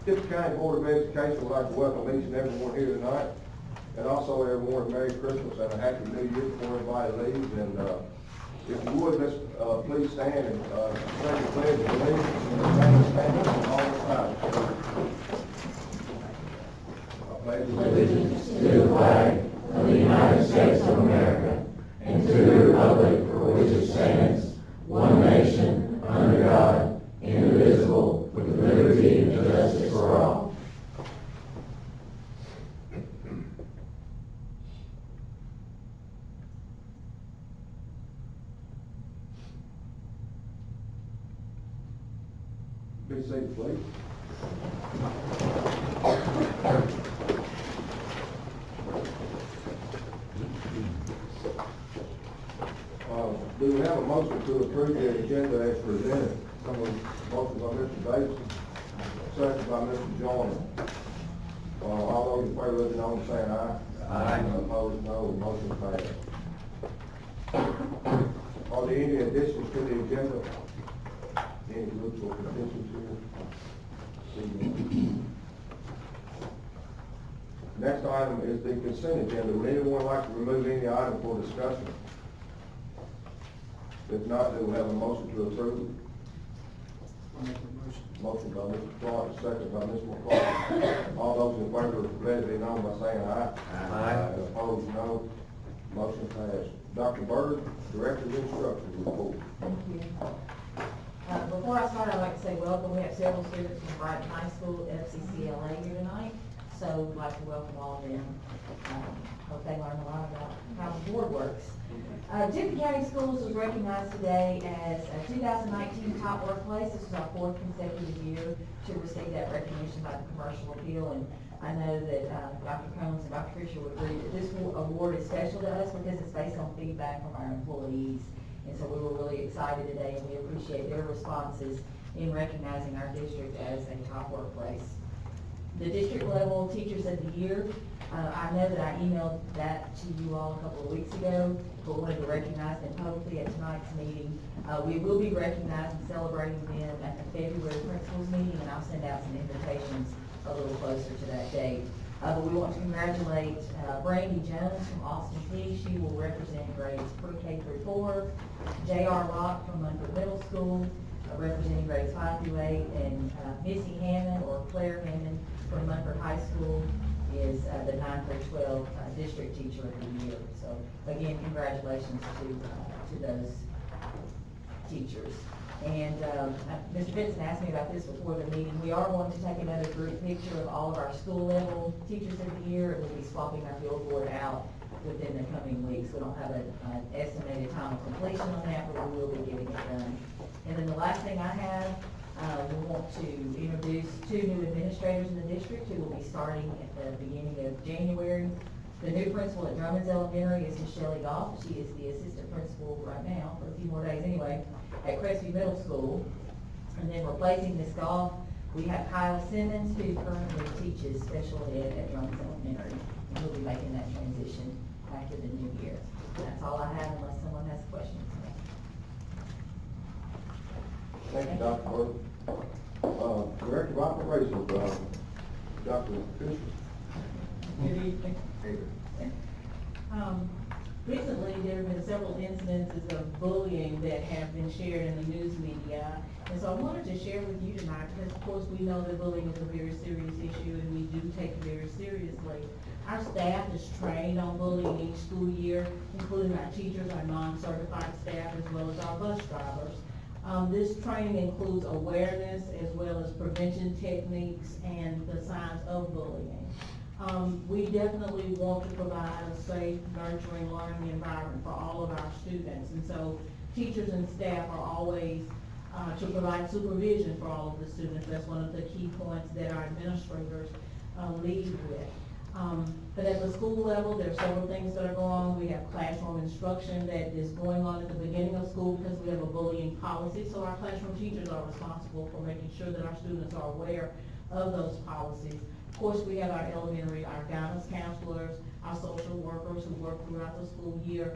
Tippecanoe County Board of Education would like to welcome each and everyone here tonight. And also everyone, a Merry Christmas and a Happy New Year before everybody leaves. And if you would, let's please stand and say the pledge of allegiance and stand up all the time. I pledge allegiance to the flag of the United States of America and to the republic for which it stands, one nation, under God, indivisible, with liberty and justice for all. Be seated, please. Do we have a motion to approve the agenda as presented? Motion by Mr. Davidson, second by Mr. Joyner. All those in favor, let it know, saying aye. Aye. Opposed, no. Motion passed. Are there any additions to the agenda? Any groups or petitions here? Next item is the consent agenda. Would anyone like to remove any item for discussion? If not, then we'll have a motion to approve. Motion by Mr. Clark, second by Ms. McCarthy. All those in favor, let it be known by saying aye. Aye. Opposed, no. Motion passed. Dr. Byrd, Director of Instruction, report. Thank you. Before I start, I'd like to say welcome. We have several students from Brighton High School, FCCLA here tonight, so we'd like to welcome all of them. Hope they learn a lot about how the board works. Tippecanoe County Schools was recognized today as a 2019 Top Workplace. This is our fourth consecutive year to receive that recognition by the Commercial Appeal, and I know that Dr. Combs and Dr. Fisher would agree that this award is special to us because it's based on feedback from our employees. And so we were really excited today, and we appreciate their responses in recognizing our district as a top workplace. The district level Teachers of the Year, I know that I emailed that to you all a couple of weeks ago, but wanted to recognize them publicly at tonight's meeting. We will be recognizing and celebrating them at the February principals meeting, and I'll send out some invitations a little closer to that date. But we want to congratulate Brandy Jones from Austin P. She will represent grades pre-K through 4. J.R. Rock from Munford Middle School, representing grades 5 through 8. And Missy Hammond, or Claire Hammond, from Munford High School, is the 9 through 12 District Teacher of the Year. So again, congratulations to those teachers. And Mr. Benson asked me about this before the meeting. We are going to take another group picture of all of our school level Teachers of the Year, and we'll be swapping our billboard out within the coming weeks. We don't have an estimated time of completion on that, but we will be getting it done. And then the last thing I have, we want to introduce 2 new administrators in the district who will be starting at the beginning of January. The new principal at Drummond's Elementary is Ms. Shelley Goff. She is the assistant principal right now, for a few more days anyway, at Crestview Middle School. And then replacing Ms. Goff, we have Kyle Simmons, who currently teaches special ed at Drummond's Elementary. And we'll be making that transition after the new year. That's all I have, unless someone has questions. Thank you, Dr. Byrd. Director of Operations, Dr. Fisher. Good evening. Hey. Recently, there have been several incidences of bullying that have been shared in the news media. And so I wanted to share with you tonight, because of course we know that bullying is a very serious issue and we do take it very seriously. Our staff is trained on bullying each school year, including our teachers, our non-certified staff, as well as our bus drivers. This training includes awareness as well as prevention techniques and the signs of bullying. We definitely want to provide a safe, nurturing, learning environment for all of our students. And so teachers and staff are always to provide supervision for all of the students. That's one of the key points that our administrators lead with. But at the school level, there are several things that are going on. We have classroom instruction that is going on at the beginning of school because we have a bullying policy. So our classroom teachers are responsible for making sure that our students are aware of those policies. Of course, we have our elementary, our guidance counselors, our social workers who work throughout the school year.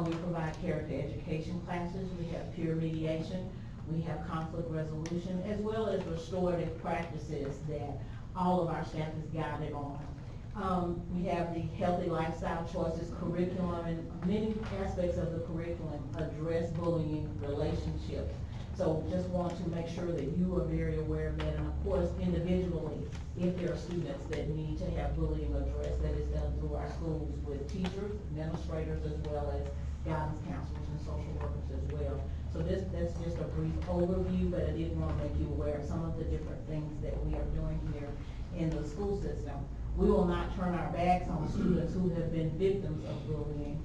We provide character education classes. We have peer mediation. We have conflict resolution, as well as restorative practices that all of our staff is guided on. We have the healthy lifestyle choices curriculum, and many aspects of the curriculum address bullying relationships. So just want to make sure that you are very aware of that, and of course, individually, if there are students that need to have bullying addressed, that is done through our schools with teachers, administrators, as well as guidance counselors and social workers as well. So that's just a brief overview, but I did want to make you aware of some of the different things that we are doing here in the school system. We will not turn our backs on students who have been victims of bullying.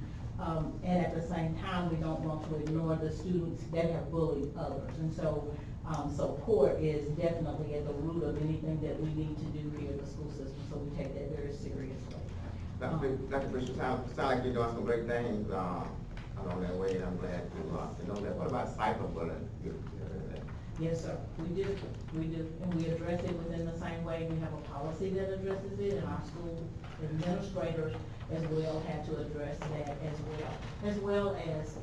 And at the same time, we don't want to ignore the students that have bullied others. And so, support is definitely at the root of anything that we need to do here at the school system, so we take that very seriously. Dr. Bishop, sound like you're doing some great things, along that way, and I'm glad to know that. What about cyberbullying? Yes, sir, we do, and we address it within the same way. We have a policy that addresses it, and our school administrators as well have to address that as well as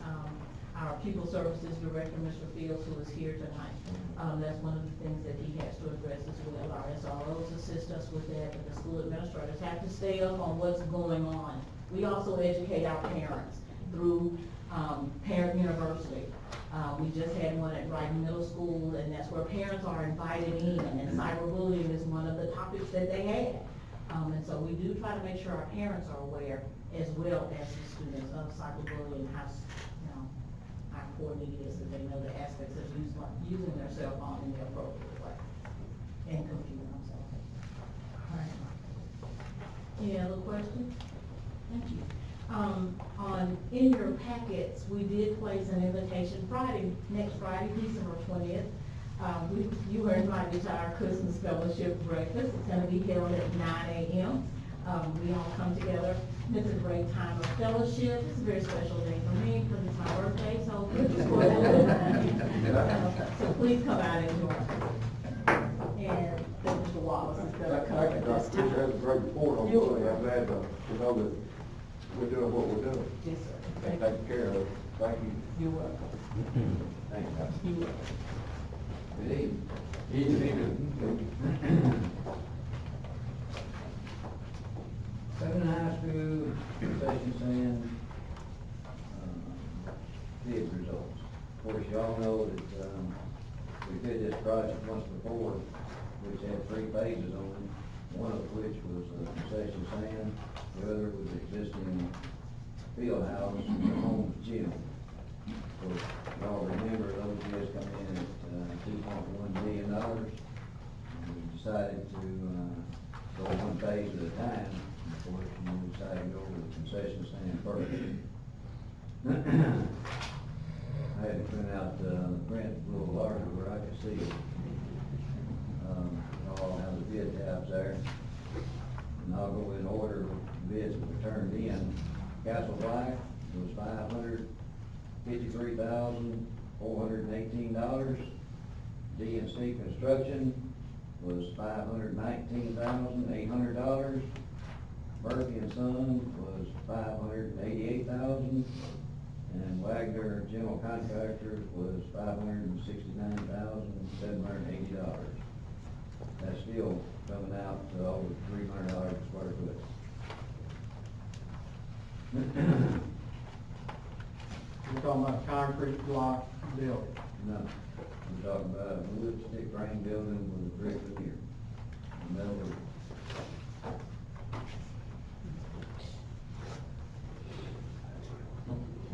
our pupil services director, Mr. Fields, who is here tonight. That's one of the things that he has to address as well. Our SROs assist us with that, and the school administrators have to stay up on what's going on. We also educate our parents through Parent University. We just had one at Brighton Middle School, and that's where parents are invited in, and cyberbullying is one of the topics that they had. And so we do try to make sure our parents are aware, as well as the students, of cyberbullying, how, how important it is that they know the aspects of using their cell phone in the appropriate way, and computer, I'm sorry. All right. Any other questions? Thank you. In your packets, we did place an invitation next Friday, December 20th. You were invited to our Christmas fellowship breakfast. It's gonna be held at 9 a.m. We all come together. It's a great time of fellowship. It's a very special day for me because it's my birthday, so so please come out and join us. And Mr. Wallace is gonna come. Thank you, Dr. Fisher, has a great report on bullying. I'm glad to know that we're doing what we're doing. Yes, sir. And taking care of it. Thank you. You're welcome. Thank you. You're welcome. Good evening. Seven high school concession stand, bid results. Of course, y'all know that, we did this project once before, which had 3 phases on it, one of which was a concession stand, the other was existing field house, and the home gym. So, y'all remember those bids come in at $2.1 million. And we decided to go one phase at a time. Of course, we decided to go with the concession stand first. I had to print out the print a little larger where I could see it. Y'all have the bid tabs there. And I'll go in order with the bids that were turned in. Castle Black was $553,418. D&C Construction was $519,800. Murphy and Son was $588,000. And Wagner General Contractors was $569,780. That's still coming out to over $300 a square foot. We're talking about a concrete block building. No, we're talking about a wood stick frame building with a brick veneer. Metal roof.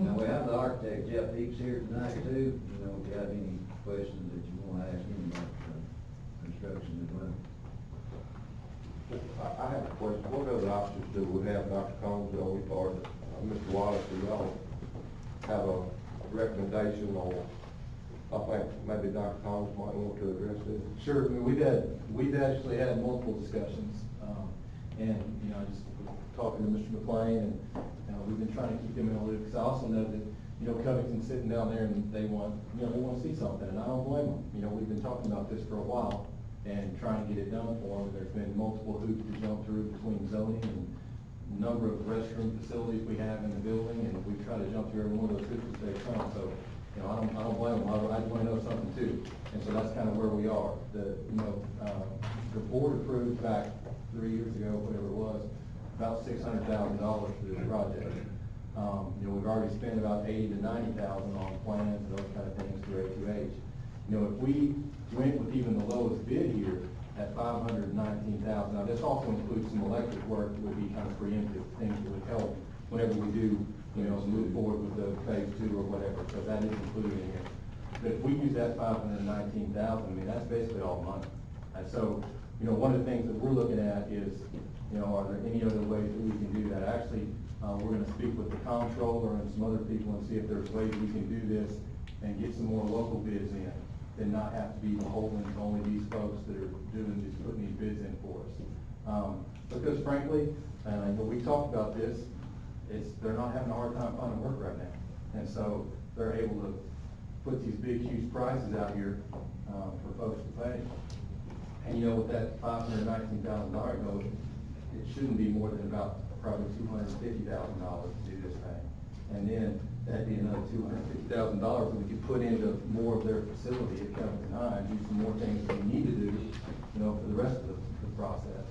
Now, we have the architect, Jeff Eakes, here tonight too. You know, if you have any questions that you want to ask him about construction as well. I have a question. What other options do we have, Dr. Combs, or Mr. Wallace, do y'all have a recommendation, or I think maybe Dr. Combs might want to address this? Sure, I mean, we've actually had multiple discussions, and, you know, just talking to Mr. McLean, and, we've been trying to keep him in the loop, because I also know that, you know, Covington's sitting down there and they want to see something, and I don't blame them. You know, we've been talking about this for a while and trying to get it done for them. There's been multiple hoops to jump through between zoning and number of restroom facilities we have in the building, and we've tried to jump through every one of those hoops as they come. So you know, I don't blame them, I just wanna know something too. And so that's kind of where we are. The board approved back 3 years ago, whatever it was, about $600,000 for this project. We've already spent about 80 to 90,000 on plans and those kind of things through A2H. If we went with even the lowest bid here at 519,000, now this also includes some electric work that would be kind of preemptive, things that would help whenever we do, move forward with the phase 2 or whatever, so that is included in here. But if we use that 519,000, I mean, that's basically all money. And so, one of the things that we're looking at is, are there any other ways that we can do that? Actually, we're gonna speak with the comptroller and some other people and see if there's ways we can do this and get some more local bids in, and not have to be beholden to only these folks that are putting these bids in for us. Because frankly, we talked about this, they're not having a hard time finding work right now. And so they're able to put these big, huge prices out here, for folks to pay. And with that $519,000 goal, it shouldn't be more than about probably $250,000 to do this thing. And then that'd be another $250,000 that we could put into more of their facility at Covington High and do some more things that we need to do, for the rest of the process.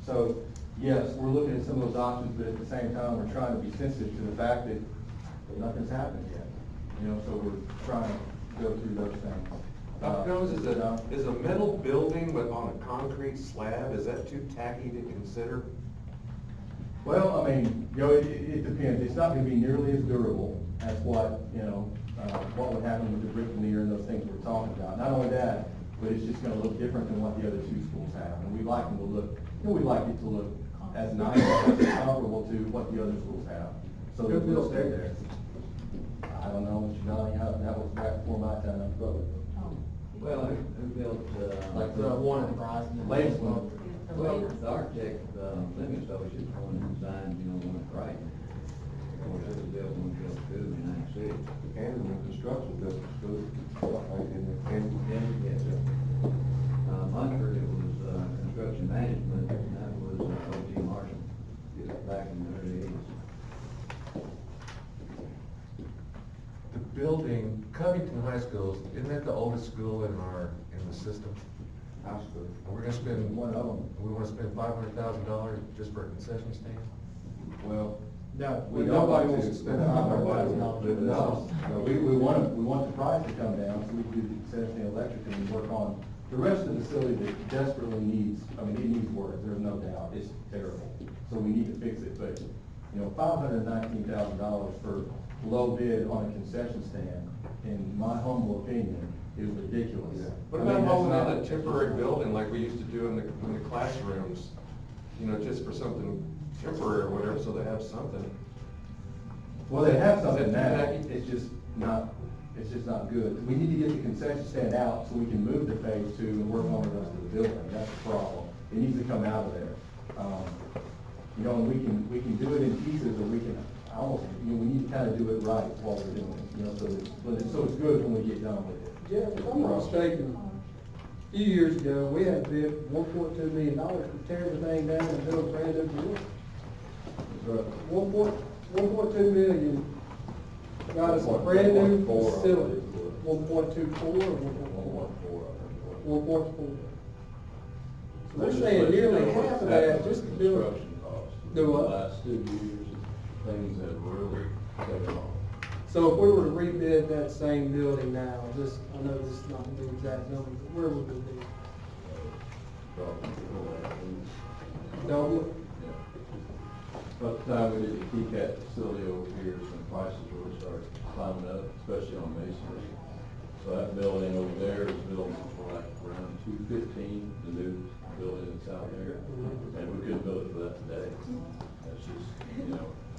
So, yes, we're looking at some of those options, but at the same time, we're trying to be sensitive to the fact that nothing's happened yet. So we're trying to go through those things. Dr. Jones, is a metal building but on a concrete slab, is that too tacky to consider? Well, I mean, it depends. It's not gonna be nearly as durable as what would happen with the brick veneer and those things we're talking about. Not only that, but it's just gonna look different than what the other two schools have. And we'd like them to look, we'd like it to look as nice, as comparable to what the other schools have. So that we'll stay there. I don't know, Mr. Donnie, that was back before my time, but. Well, who built, Like the one at latest one. well, the architect, Livingstone, should go and design, one at Brighton. Of course, it was built when we built school in '96. And in the construction business too. Yes, sir. Munford, it was, construction management, and that was, O.T. Marshall, back in the early '80s. The building, Covington High School, isn't that the oldest school in the system? High school. And we're gonna spend, One of them. we wanna spend $500,000 just for a concession stand? Well, No, we nobody don't wants to spend $500,000. No. We want the price to come down, so we can do the concession electric and work on the rest of the facility that desperately needs, it needs work, there's no doubt, it's terrible. So we need to fix it, but, $519,000 for low bid on a concession stand, in my humble opinion, is ridiculous. What I mean, about that's holding not- in a temporary building like we used to do in the classrooms? Just for something temporary or whatever, so they have something. Well, they have Is something that now, tacky? it's just not good. We need to get the concession stand out so we can move to phase 2 and work on the rest of the building, that's the problem. It needs to come out of there. And we can do it in pieces, or we can, we need to kind of do it right while we're doing it, so it's good when we get done with it. Jeff, if I'm not mistaken, a few years ago, we had to bid $1.2 million to tear everything down and build a brand new building. 1.2 million got us a brand new facility. 1.24 or 1.4? So we're saying nearly half of that just to build. Construction costs. Do what? The last 2 years, things have really taken off. So if we were to rebid that same building now, I know this is not the exact number, but where would it be? Probably more like Double it? About the time we did the KeyCat facility over here, some prices really started climbing up, especially on masonry. So that building over there is built for like around $215, the new building that's out there. And we couldn't build it for that today. That's just,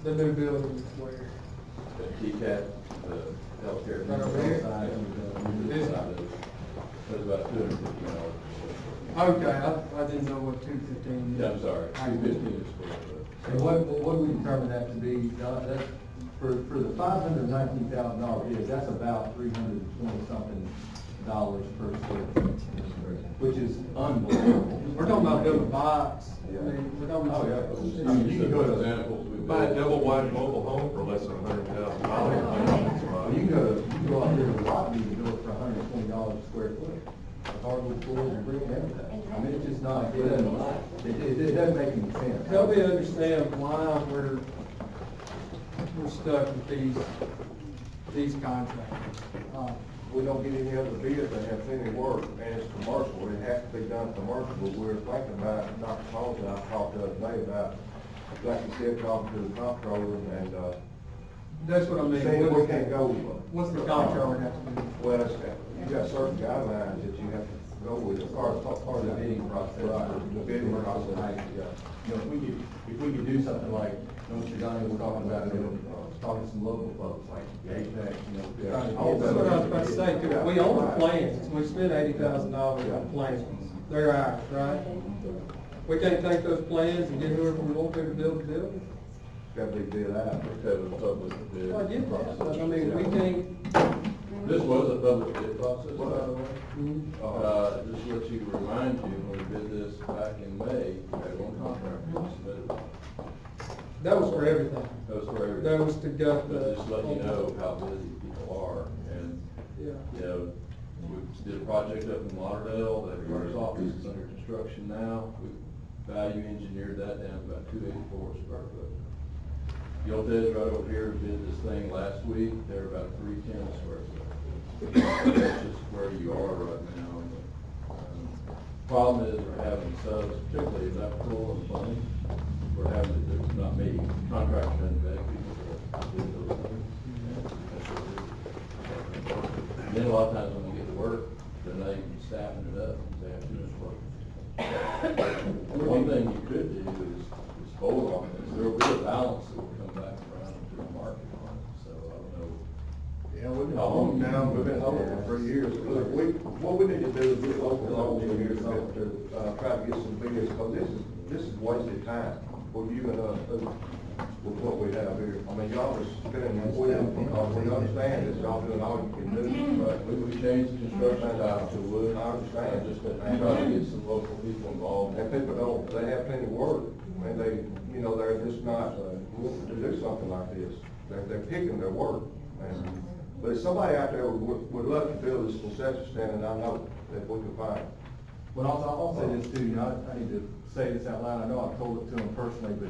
The new building is where? the KeyCat, the healthcare. Right over here? side, That's about $250. Okay, I didn't know what 215 is. Yeah, I'm sorry, 215 is square foot. And what do we determine that to be, John? That's, for the $519,000 bid, that's about $320-something per square foot, which is unbelievable. We're talking about building a box. Yeah. I mean, we're talking Oh, about. yeah. I mean, you can go to, Examples, we Buy a built- double wide mobile home for less than $100,000. you can go to go out there to Rockview and build it for $120 a square foot. The hardwood floors and brick and everything. I mean, it's just not, it doesn't make any sense. Help me understand why we're stuck with these contractors. We don't get any other bids that have any work, and it's commercial, it has to be done commercial, but we're thinking about, not supposed to, I talked the other day about, like you said, talking to the comptroller, and, That's what I mean. saying we can't go. What's the comptroller have to do? Well, you got certain guidelines that you have to go with, as far as part of the bidding process. The bidding process. You know, if we could do something like, you know, Mr. Donnie was talking about, you know, talking to some local folks, like Apex, you know. trying to get That's what I was about to say, 'cause we own the Right. plans, we spent $80,000 on plans, they're ours, right? We can't take those plans and get whoever we want to build the building? Got to be bid out. That was a public bid. I get that, but I mean, we can't, This was a public bid process, by the way. Mhm. Just to let you remind you, when we did this back in May, we had one contractor who submitted. that was for everything. That was for everything. That was to gut the. But just to let you know how busy people are, and, Yeah. you know, we did a project up in Lauderdale, the clerk's office is under construction now. We value engineered that down to about 284 square foot. Gilted's right over here did this thing last week, they're about 310 square foot. That's just where you are right now. Problem is, we're having subs, particularly electrical and plumbing, we're having, there's not many contractors and beg people to do those things. That's what it is. And then a lot of times when we get to work, they're not even staffing it up, because they have too much work. One thing you could do is hold on this, there'll be a balance that will come back around to the market on it, so I don't know. Yeah, we've been holding down, we've been holding for 3 years. Look, what we need to do is get local laws in here to try to get some bids, because this is wasted time for you and us, too, with what we have here. I mean, y'all are spending, we understand that y'all doing all you can do, but We changed the construction style to wood. I understand. Just to try to get some local people involved. and people don't, they have plenty of work, and they, you know, they're just not wanting to do something like this. They're picking their work. But if somebody out there would love to build this concession stand, and I know that we can find. But also, I'll say this too, you know, I need to say this out loud, I know I've told it to him personally, but,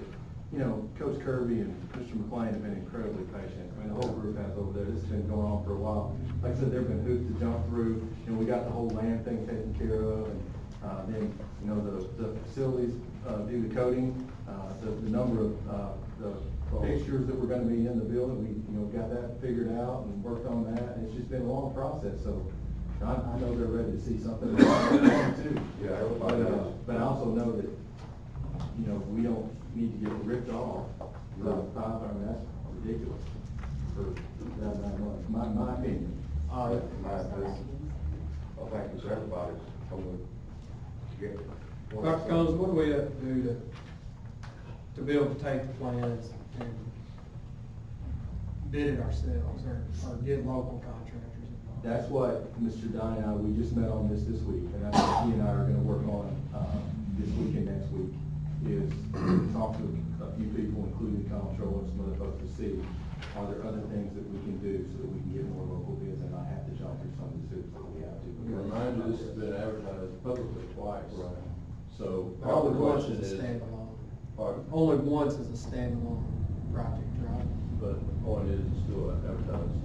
you know, Coach Kirby and Mr. McLean have been incredibly patient. I mean, the whole group has over there, this has been going on for a while. Like I said, there've been hoops to jump through, you know, we got the whole land thing taken care of, and, then, you know, the facilities, do the coding, the number of, the fixtures that were gonna be in the building, we, you know, got that figured out and worked on that, and it's just been a long process, so I know they're ready to see something too. Yeah, everybody is. But I also know that, you know, we don't need to get ripped off. I mean, that's ridiculous for that amount of money, my opinion. My opinion. I think it's everybody's, hopefully, get. Dr. Combs, what do we have to do to be able to take the plans and bid it ourselves, or get local contractors involved? That's what Mr. Donnie and I, we just met on this week, and that's what he and I are gonna work on, this week and next week, is talk to a few people, including the comptroller and some other folks, to see, are there other things that we can do so that we can get more local bids and not have to jump through some of the hoops that we have to. Remind you, this has been advertised publicly twice. Right. So, Only the once question as a is, standalone. pardon? Only once as a standalone project, right? But the point is, it's still advertised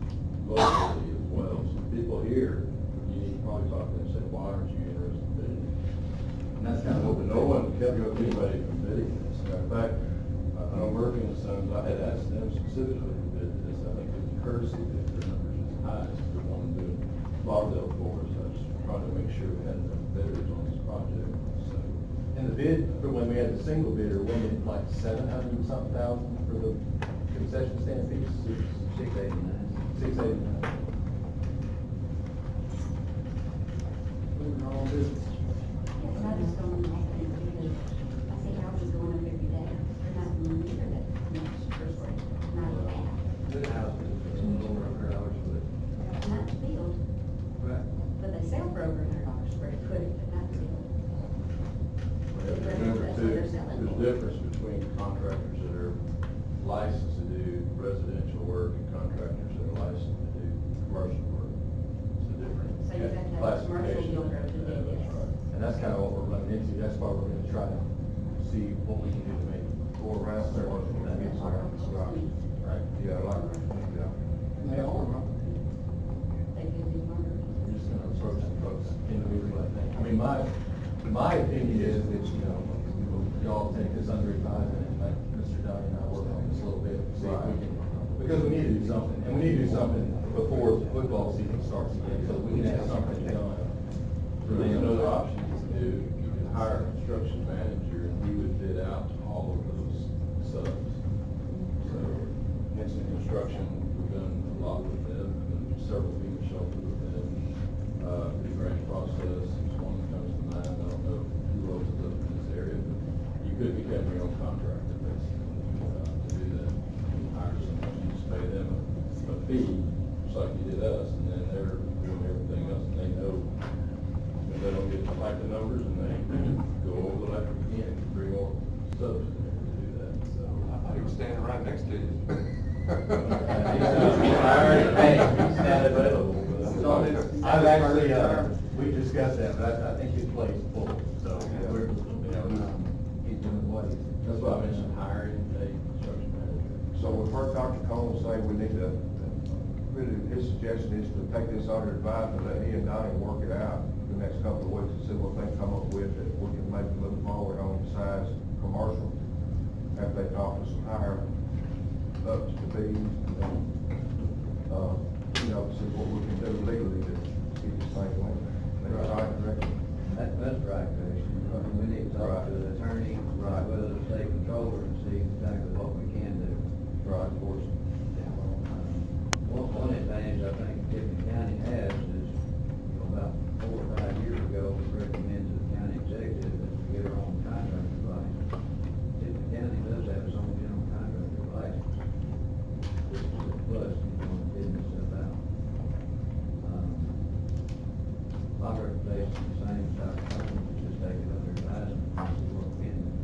locally as well. So people here, you need to probably talk to them and say, why aren't you interested in bidding? And that's kind of what No one kept anybody from bidding this. In fact, I know Murphy and Sons, I had asked them specifically to bid this. I think it's courtesy that their numbers as high as the one doing Lauderdale for us. I just trying to make sure we had enough bidders on this project, so. And the bid, for when we had the single bidder, we had like 700 and something thousand for the concession stand fees. 689. 689. Moving on business. I just don't know, because I see houses going up every day, they're not going to meter that much per square, not bad, Good houses, over $100 for it. not to build, Right. but they sell for over $100 square foot, but not to build. Remember That's what too, they're selling. there's a difference between contractors that are licensed to do residential work and contractors that are licensed to do commercial work. It's a different So you got that classification. commercial builder to Yeah, do that's this. right. And that's kind of what we're running into, that's why we're gonna try to see what we can do to make. Go around there, once we get some, Right. yeah, like, yeah. They are, huh? They did these murders. We're just gonna approach the folks individually, I think. I mean, my opinion is that, you know, y'all take this under advisement, and let Mr. Downey and I work on this a little bit, see if we can, because we need to do something, and we need to do something before football season starts again, so we can have something done. There's another option you can do, you can hire a construction manager, and he would bid out to all of those subs. So, Henson Construction, we've done a lot with them, and several people sheltered with them. The grant process is one that comes to mind, I don't know who else is up in this area, but you could become your own contractor, basically, to do that. You hire someone, you just pay them a fee, just like you did us, and then they're doing everything else, and they know if they don't get like the numbers, and they go over the electric again, and bring more subs in there to do that, so. I thought he was standing right next to you. He's not available, but I've actually, we discussed that, but I think his plate's full, so we're, you know, he's doing what he's. That's why I mentioned hiring a construction manager. So we've heard Dr. Cole say we need to, really, his suggestion is to take this under advisement, let he and Donnie work it out the next couple of weeks and see what they come up with, that we can maybe move forward on besides commercial, after they talk to some higher ups to be, you know, see what we can do legally to keep this thing going. That's right, direction. That's right, Commissioner. We need to talk to the attorney, right, with the state controller, and see exactly what we can do. Right, of course. One advantage I think Tiffany County has is, you know, about 4 or 5 years ago, we recommended to the county executive that we get our own contractor license. Tiffany County does have its own general contractor license. This is a plus, you know, getting this out. My recommendation is the same as Dr. Coleman, is just take it under advisement and see what we can do.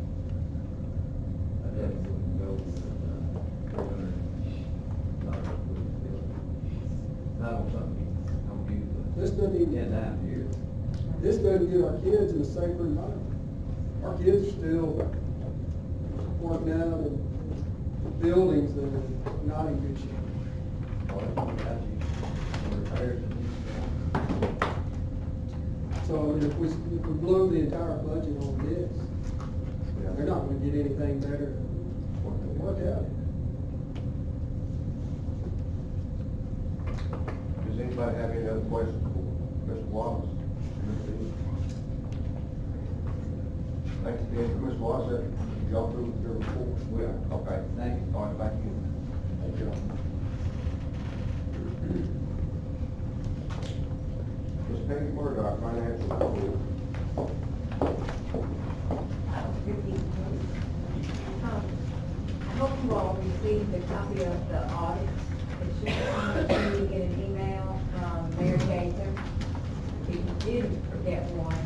I definitely wouldn't go with, $400 with the building. Not on something, don't use This doesn't even, 10 times a year. this doesn't get our kids in a safer environment. Our kids are still working out in buildings that are not in good shape. Or got you repairs and So, I mean, if we blow the entire budget on this, they're not gonna get anything better to work out. Does anybody have any other questions for Mr. Wallace? Thank you, Mr. Wallace, y'all through with your report? We are. Okay. Thank you. All right, thank you. Thank you. Ms. Peggy Murdock, financial report. I hope you all received a copy of the audit. It should come to you in an email from Mayor Gaither. If you didn't get one,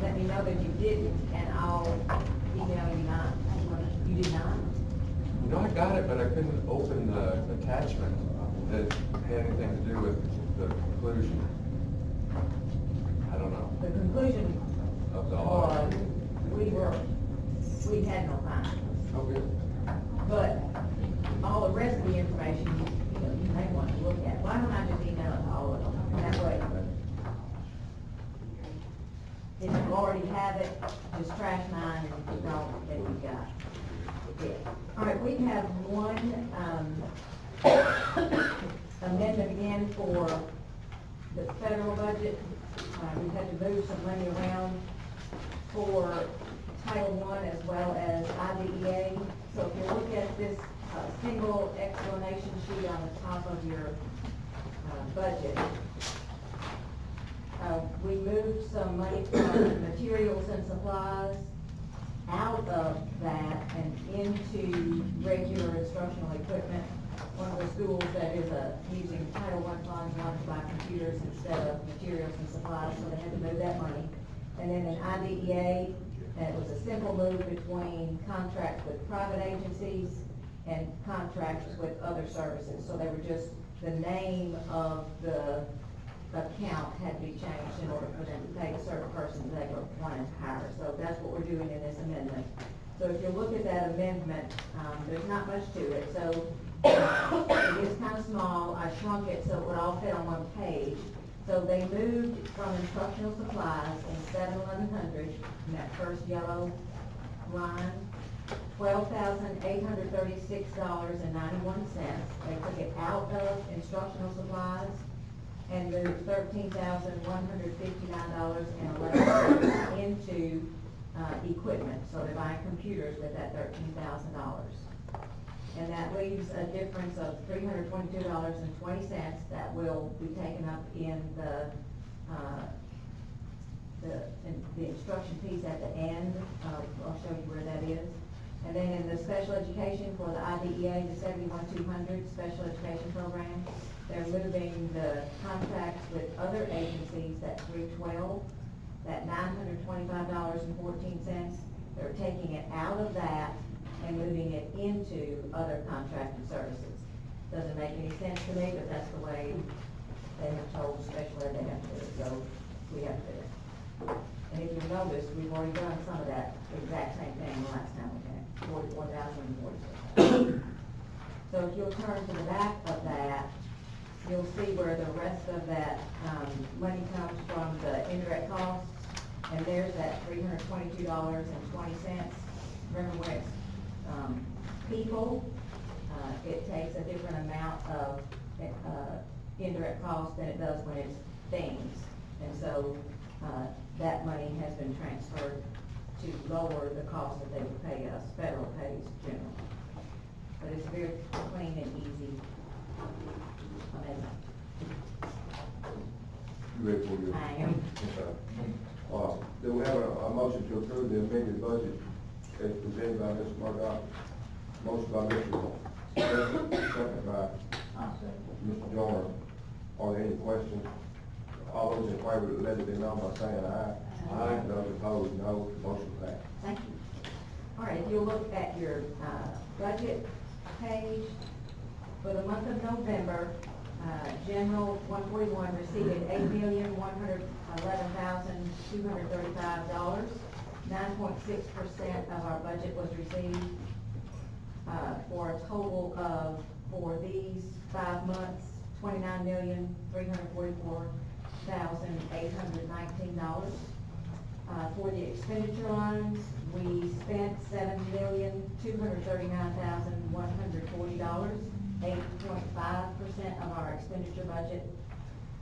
let me know that you didn't, and I'll email you not. You did not? You know, I got it, but I couldn't open the attachment that had anything to do with the conclusion. I don't know. The conclusion Of the was, audit. we had no time. Okay. But all the rest of the information, you know, you may want to look at. Why don't I just email it to all of them? That way, if you already have it, just trash mine and if you don't, then you got it. All right, we have one, amendment again for the federal budget. We've had to move some money around for Title I as well as IDEA. So if you look at this single explanation sheet on the top of your budget, we moved some money from materials and supplies out of that and into regular instructional equipment. One of the schools that is using Title I funds wanted to buy computers instead of materials and supplies, so they had to move that money. And then in IDEA, it was a simple move between contracts with private agencies and contracts with other services. So they were just the name of the account had to be changed in order for them to pay a certain person they were wanting to hire. So that's what we're doing in this amendment. So if you look at that amendment, there's not much to it. So it is kind of small. I shrunk it so it would all fit on one page. So they moved from instructional supplies in 7/1100, in that first yellow line, $12,836.91. They took it out of instructional supplies and moved $13,159.11 into equipment. So they're buying computers with that $13,000. And that leaves a difference of $322.20 that will be taken up in the instruction piece at the end. I'll show you where that is. And then in the special education for the IDEA, the 71200 special education program, they're moving the contracts with other agencies, that 312, that $925.14. They're taking it out of that and moving it into other contracted services. Doesn't make any sense to me, but that's the way they have told special ed they have to do it, so we have to do it. And if you notice, we've already done some of that exact same thing the last time we had, $44,046. So if you'll turn to the back of that, you'll see where the rest of that, money comes from the indirect costs, and there's that $322.20. Remember when it's, people, it takes a different amount of, indirect cost than it does when it's things. And so, that money has been transferred to lower the cost that they would pay us, federal pays generally. But it's very clean and easy amendment. You ready for your? I am. Do we have a motion to approve the amended budget as presented by Mr. Murdock? Motion by Mr. Second by Mr. Joyner. Are there any questions? All those in favor, let it be known by saying aye. Aye. Those opposed, no. Motion passed. Thank you. All right, if you'll look at your budget page, for the month of November, General 141 received $8,111,235. 9.6% of our budget was received, for a total of, for these 5 months, $29,344,819. For the expenditure lines, we spent $7,239,140, 8.5% of our expenditure budget,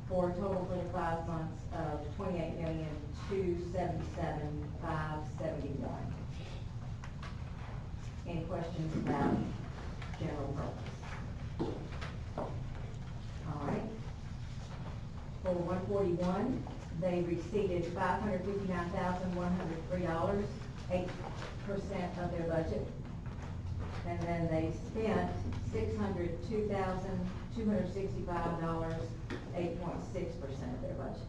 for a total for the 5 months of $28,277,571. Any questions about general purpose? All right. For 141, they received $559,103, 8% of their budget. And then they spent $602,265, 8.6% of their budget.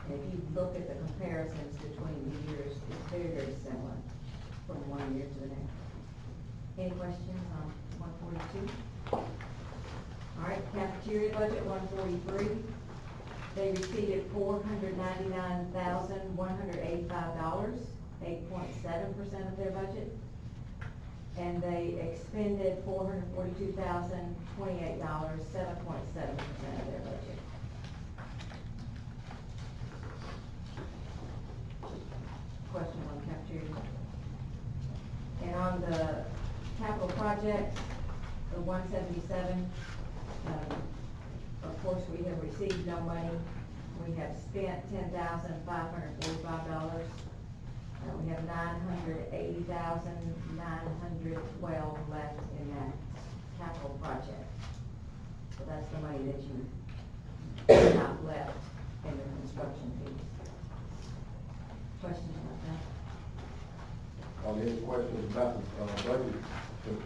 And if you look at the comparisons between the years, it's very, very similar from one year to the next. Any questions on 142? All right, cafeteria budget, 143. They received $499,185, 8.7% of their budget. And they expended $442,028, 7.7% of their budget. Question on cafeteria. And on the capital project, the 177, of course, we have received no money. We have spent $10,545. We have $980,912 left in that capital project. So that's the money that you have not left in the construction piece. Questions about that? Are there any questions about the budget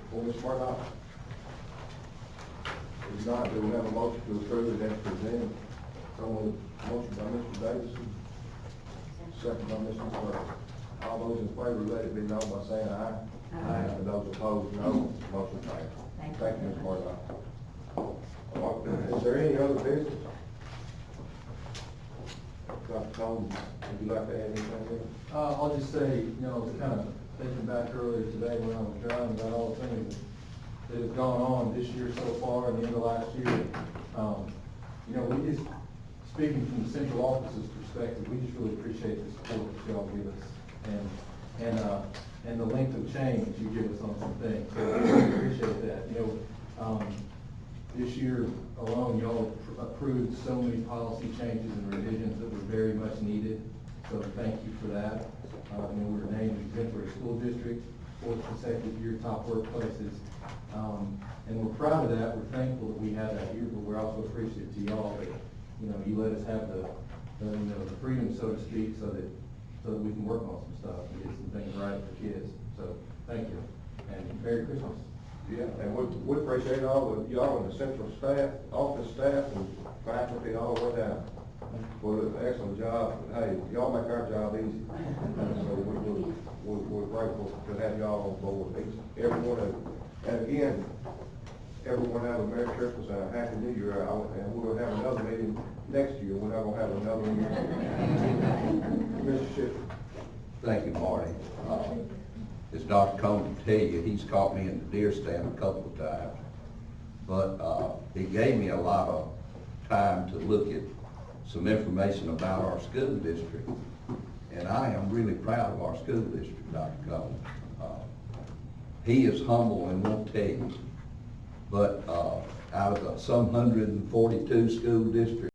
for Ms. Murdock? If not, do we have a motion to approve it as presented? Motion by Mr. Davidson, second by Mr. Burke. All those in favor, let it be known by saying aye. And those opposed, no. Motion passed. Thank you. Ms. Martin. Is there any other business? Dr. Combs, would you like to add anything? I'll just say, you know, I was kind of thinking back earlier today when I was driving about all the things that have gone on this year so far and the end of last year. You know, we just, speaking from the central office's perspective, we just really appreciate the support that y'all give us and the length of change you give us on some things. So we really appreciate that. You know, this year alone, y'all approved so many policy changes and revisions that were very much needed. So thank you for that. You know, we were named exemplary school district, 4th consecutive year top workplaces. And we're proud of that. We're thankful that we have that here, but we're also appreciative to y'all that, you know, you let us have the you know, the freedom, so to speak, so that we can work on some stuff and get some things right for kids. So thank you, and Merry Christmas. Yeah, and we appreciate all of y'all and the central staff, office staff, and faculty all the way down for an excellent job. Hey, y'all make our job easy. So we're grateful to have y'all on board. Everyone, and again, everyone have a Merry Christmas and a Happy New Year. And we'll have another meeting next year. We're not gonna have another one. Mr. Shipper. Thank you, Marty. As Dr. Combs will tell you, he's caught me in the deer stand a couple of times. But he gave me a lot of time to look at some information about our school district. And I am really proud of our school district, Dr. Combs. He is humble and won't tell you. But out of the some 142 school districts,